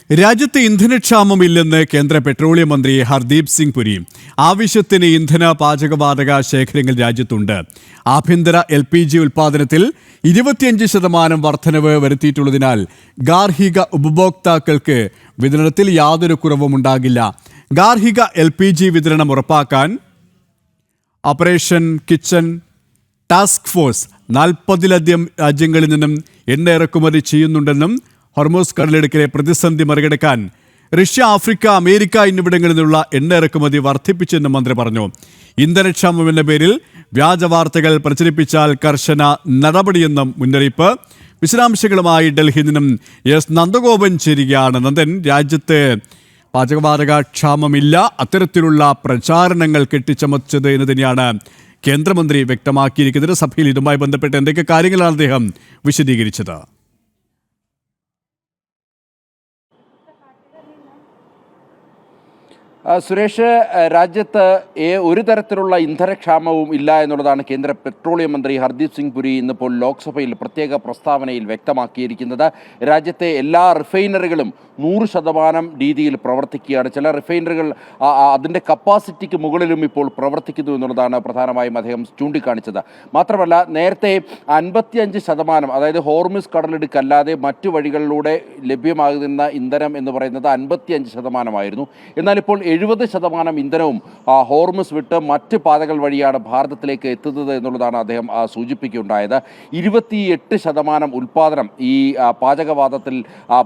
രാജ്യത്ത് ഇന്ധനക്ഷാമമില്ലെന്ന് കേന്ദ്ര പെട്രോളിയം മന്ത്രി ഹർദീപ് സിംഗ് പുരി. ആവശ്യത്തിന് ഇന്ധന പാചകവാതക ശേഖരങ്ങൾ രാജ്യത്തുണ്ട്. ആഭ്യന്തര LPG ഉൽപ്പാദനത്തിൽ 25% വർധനവ് വരുത്തിയിട്ടുള്ളതിനാൽ ഗാർഹിക ഉപഭോക്താക്കൾക്ക് വിതരണത്തിൽ യാതൊരു കുറവും ഉണ്ടാകില്ല. ഗാർഹിക LPG വിതരണം ഉറപ്പാക്കാൻ ഓപ്പറേഷൻ കിച്ചൺ ടാസ്ക് ഫോഴ്സ് 40-ലധികം രാജ്യങ്ങളിൽ നിന്നും എണ്ണ ഇറക്കുമതി ചെയ്യുന്നുണ്ടെന്നും ഹോർമൂസ് കടലിടുക്കിലെ പ്രതിസന്ധി മറികടക്കാൻ റഷ്യ, ആഫ്രിക്ക, അമേരിക്ക എന്നിവിടങ്ങളിൽ നിന്നുള്ള എണ്ണ ഇറക്കുമതി വർദ്ധിപ്പിച്ചെന്നും മന്ത്രി പറഞ്ഞു. ഇന്ധനക്ഷാമം എന്ന പേരിൽ വ്യാജ വാർത്തകൾ പ്രചരിപ്പിച്ചാൽ കർശന നടപടിയെന്നും മുന്നറിയിപ്പ്. വിശദാംശങ്ങളുമായി ഡൽഹിയിൽ നിന്നും നന്ദഗോപൻ ചേരുകയാണ്. നന്ദൻ, രാജ്യത്ത് പാചകവാതക ക്ഷാമമില്ല, അത്തരത്തിലുള്ള പ്രചാരണങ്ങൾ കെട്ടിച്ചമച്ചത് എന്ന് തന്നെയാണ് കേന്ദ്രമന്ത്രി വ്യക്തമാക്കിയിരിക്കുന്നത്. സഭയിൽ ഇതുമായി ബന്ധപ്പെട്ട് എന്തൊക്കെ കാര്യങ്ങളാണ് അദ്ദേഹം വിശദീകരിച്ചത്? സുരേഷ്, രാജ്യത്ത് ഒരു തരത്തിലുള്ള ഇന്ധനക്ഷാമവും ഇല്ല എന്നുള്ളതാണ് കേന്ദ്ര പെട്രോളിയം മന്ത്രി ഹർദീപ് സിംഗ് പുരി ഇന്നിപ്പോൾ ലോക്സഭയിൽ പ്രത്യേക പ്രസ്താവനയിൽ വ്യക്തമാക്കിയിരിക്കുന്നത്. രാജ്യത്തെ എല്ലാ റിഫൈനറികളും 100% രീതിയിൽ പ്രവർത്തിക്കുകയാണ്. ചില റിഫൈനറികൾ അതിൻ്റെ കപ്പാസിറ്റിക്ക് മുകളിലും ഇപ്പോൾ പ്രവർത്തിക്കുന്നു എന്നുള്ളതാണ് പ്രധാനമായും അദ്ദേഹം ചൂണ്ടിക്കാണിച്ചത്. മാത്രമല്ല, നേരത്തെ 55%, അതായത് ഹോർമുസ് കടലിടുക്കല്ലാതെ മറ്റു വഴികളിലൂടെ ലഭ്യമാകുന്ന ഇന്ധനം എന്ന് പറയുന്നത് 55% എന്നാൽ ഇപ്പോൾ 70% ഇന്ധനവും ഹോർമുസ് വിട്ട് മറ്റ് പാതകൾ വഴിയാണ് ഭാരതത്തിലേക്ക് എത്തുന്നത് എന്നുള്ളതാണ് അദ്ദേഹം സൂചിപ്പിക്കുകയുണ്ടായത്. 28% ഉൽപ്പാദനം ഈ പാചകവാതത്തിൽ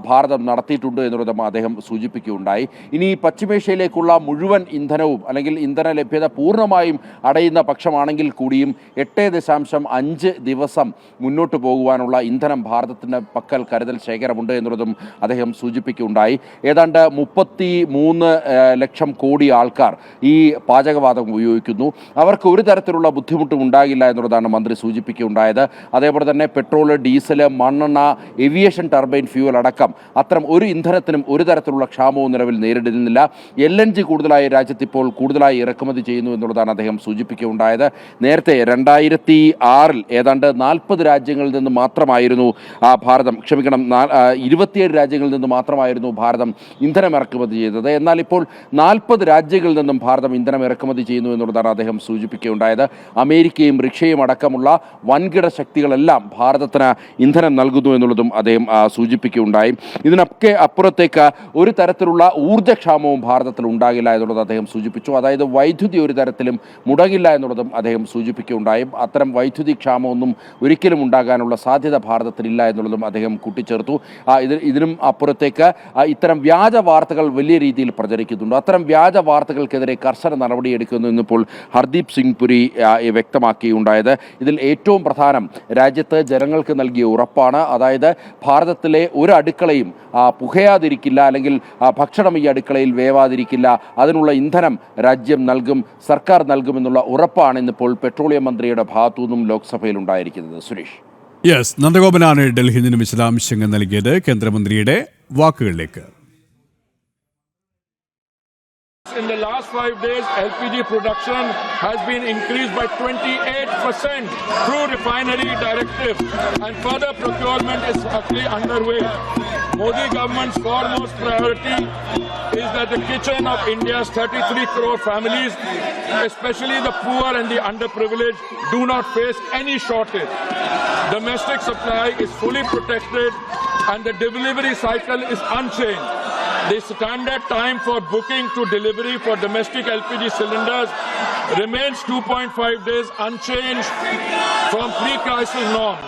ഭാരതം നടത്തിയിട്ടുണ്ട് എന്നുള്ളതും അദ്ദേഹം സൂചിപ്പിക്കുകയുണ്ടായി. ഇനി പശ്ചിമേഷ്യയിലേക്കുള്ള മുഴുവൻ ഇന്ധനവും അല്ലെങ്കിൽ ഇന്ധന ലഭ്യത പൂർണ്ണമായും അടയുന്ന പക്ഷമാണെങ്കിൽ കൂടിയും 8.5 ദിവസം മുന്നോട്ട് പോകുവാനുള്ള ഇന്ധനം ഭാരതത്തിൻ്റെ പക്കൽ കരുതൽ ശേഖരമുണ്ട് എന്നുള്ളതും അദ്ദേഹം സൂചിപ്പിക്കുകയുണ്ടായി. ഏതാണ്ട് 33 ലക്ഷം കോടി ആൾക്കാർ ഈ പാചകവാതകം ഉപയോഗിക്കുന്നു. അവർക്ക് ഒരു തരത്തിലുള്ള ബുദ്ധിമുട്ടും ഉണ്ടാകില്ല എന്നുള്ളതാണ് മന്ത്രി സൂചിപ്പിക്കുകയുണ്ടായത്. അതേപോലെ തന്നെ പെട്രോൾ, ഡീസൽ, മണ്ണെണ്ണ, ഏവിയേഷൻ ടർബൈൻ ഫ്യൂവൽ അടക്കം അത്തരം ഒരു ഇന്ധനത്തിനും ഒരു തരത്തിലുള്ള ക്ഷാമവും നിലവിൽ നേരിടുന്നില്ല. LNG കൂടുതലായി രാജ്യത്ത് ഇപ്പോൾ കൂടുതലായി ഇറക്കുമതി ചെയ്യുന്നു എന്നുള്ളതാണ് അദ്ദേഹം സൂചിപ്പിക്കുകയുണ്ടായത്. നേരത്തെ 2006 ഏതാണ്ട് 40 രാജ്യങ്ങളിൽ നിന്ന് മാത്രമായിരുന്നു 27 രാജ്യങ്ങളിൽ നിന്ന് മാത്രമായിരുന്നു ഭാരതം ഇന്ധനം ഇറക്കുമതി ചെയ്തത്. എന്നാൽ ഇപ്പോൾ 40 രാജ്യങ്ങളിൽ നിന്നും ഭാരതം ഇന്ധനം ഇറക്കുമതി ചെയ്യുന്നു എന്നുള്ളതാണ് അദ്ദേഹം സൂചിപ്പിക്കുകയുണ്ടായത്. അമേരിക്കയും റഷ്യയും അടക്കമുള്ള വൻകിട ശക്തികളെല്ലാം ഭാരതത്തിന് ഇന്ധനം നൽകുന്നു എന്നുള്ളതും അദ്ദേഹം സൂചിപ്പിക്കുകയുണ്ടായി. ഇതിനൊക്കെ അപ്പുറത്തേക്ക് ഒരു തരത്തിലുള്ള ഊർജ്ജക്ഷാമവും ഭാരതത്തിൽ ഉണ്ടാകില്ല എന്നുള്ളത് അദ്ദേഹം സൂചിപ്പിച്ചു. അതായത് വൈദ്യുതി ഒരു തരത്തിലും മുടങ്ങില്ല എന്നുള്ളതും അദ്ദേഹം സൂചിപ്പിക്കുകയുണ്ടായി. അത്തരം വൈദ്യുതി ക്ഷാമമൊന്നും ഒരിക്കലും ഉണ്ടാകാനുള്ള സാധ്യത ഭാരതത്തിലില്ല എന്നുള്ളതും അദ്ദേഹം കൂട്ടിച്ചേർത്തു. ഇതിനും അപ്പുറത്തേക്ക് ഇത്തരം വ്യാജ വാർത്തകൾ വലിയ രീതിയിൽ പ്രചരിക്കുന്നുണ്ട്. അത്തരം വ്യാജ വാർത്തകൾക്കെതിരെ കർശന നടപടിയെടുക്കുന്നു എന്നിപ്പോൾ ഹർദീപ് സിംഗ് പുരി വ്യക്തമാക്കിയുണ്ടായത്. ഇതിൽ ഏറ്റവും പ്രധാനം രാജ്യത്ത് ജനങ്ങൾക്ക് നൽകിയ ഉറപ്പാണ്. അതായത് ഭാരതത്തിലെ ഒരു അടുക്കളയും പുകയാതിരിക്കില്ല, അല്ലെങ്കിൽ ഭക്ഷണം ഈ അടുക്കളയിൽ വേവാതിരിക്കില്ല, അതിനുള്ള ഇന്ധനം രാജ്യം നൽകും, സർക്കാർ നൽകുമെന്നുള്ള ഉറപ്പാണ് ഇന്നിപ്പോൾ പെട്രോളിയം മന്ത്രിയുടെ ഭാഗത്തു നിന്നും ലോക്സഭയിൽ ഉണ്ടായിരിക്കുന്നത്. സുരേഷ്, നന്ദഗോപനാണ് ഡൽഹിയിൽ നിന്ന് വിശദാംശങ്ങൾ നൽകിയത്. കേന്ദ്രമന്ത്രിയുടെ വാക്കുകളിലേക്ക്. In the last 5 days, LPG production has been increased by 28% through refinery directive, and further procurement is actually underway. Modi government's foremost priority is that the kitchen of India's 33 crore families, especially the poor and the underprivileged, do not face any shortage. Domestic supply is fully protected and the delivery cycle is unchanged. The standard time for booking to delivery for domestic LPG cylinders remains 2.5 days unchanged from pre-crisis norms.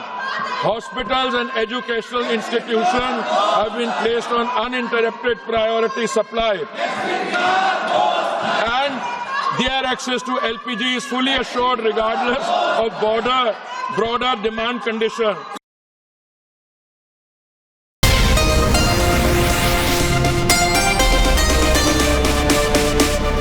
Hospitals and educational institutions have been placed on uninterrupted priority supply. And their access to LPG is fully assured regardless of broader demand conditions.